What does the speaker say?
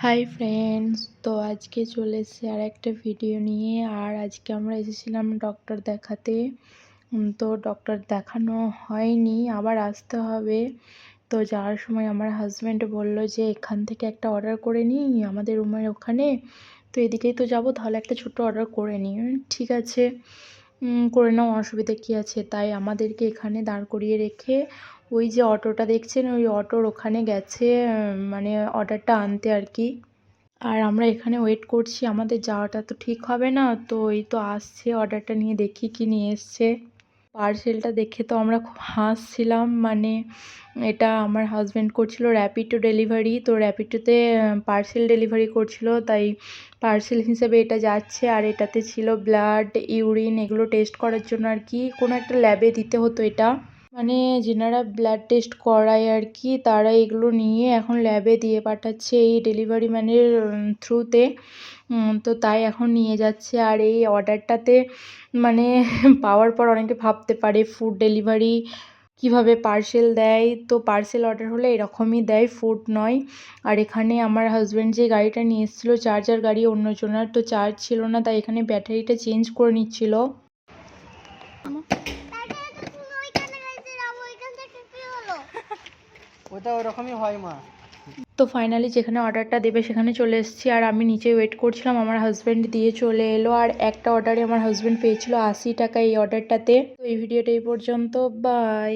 Hi friends, তো আজকে চলে এসেছি আর একটা ভিডিও নিয়ে। আর আজকে আমরা এসেছিলাম ডক্টর দেখাতে। তো ডক্টর দেখানো হয়নি, আবার আসতে হবে। তো যাওয়ার সময় আমার হাজব্যান্ড বলল যে এখান থেকে একটা অর্ডার করে নিই আমাদের রুমের ওখানে, তো এদিকেই তো যাব, তাহলে একটা ছোট্ট অর্ডার করে নিই। ঠিক আছে, করে নাও, অসুবিধা কী আছে। তাই আমাদেরকে এখানে দাঁড় করিয়ে রেখে ওই যে অটোটা দেখছেন, ওই অটোর ওখানে গেছে মানে অর্ডারটা আনতে আর কি। আর আমরা এখানে ওয়েট করছি, আমাদের যাওয়াটা তো ঠিক হবে না। তো এই তো আসছে, অর্ডারটা নিয়ে দেখি কি নিয়ে এসছে। পার্সেলটা দেখে তো আমরা খুব হাসছিলাম, মানে এটা আমার হাজব্যান্ড করছিল র্যাপিডো ডেলিভারি। তো র্যাপিডোতে পার্সেল ডেলিভারি করছিল, তাই পার্সেল হিসেবে এটা যাচ্ছে। আর এটাতে ছিল ব্লাড, ইউরিন, এগুলো টেস্ট করার জন্য আর কি। কোনো একটা ল্যাবে দিতে হতো এটা, মানে যেনারা ব্লাড টেস্ট করায় আর কি, তারা এগুলো নিয়ে এখন ল্যাবে দিয়ে পাঠাচ্ছে এই ডেলিভারি ম্যানের থ্রুতে। তো তাই এখন নিয়ে যাচ্ছে। আর এই অর্ডারটাতে মানে পাওয়ার পর অনেকে ভাবতে পারে ফুড ডেলিভারি কিভাবে পার্সেল দেয়। তো পার্সেল অর্ডার হলে এরকমই দেয়, ফুড নয়। আর এখানে আমার হাজব্যান্ড যে গাড়িটা নিয়ে এসেছিলো, চার্জার গাড়ি অন্যজনের, তো চার্জ ছিল না, তাই এখানে ব্যাটারিটা চেঞ্জ করে নিচ্ছিল। ওটা ওরকমই হয় মা। তো ফাইনালি যেখানে অর্ডারটা দেবে সেখানে চলে এসেছি। আর আমি নিচে ওয়েট করছিলাম, আমার হাজব্যান্ড দিয়ে চলে এলো। আর একটা অর্ডারে আমার হাজব্যান্ড পেয়েছিল 80 টাকা এই অর্ডারটাতে। তো এই ভিডিওটা এই পর্যন্ত, বাই।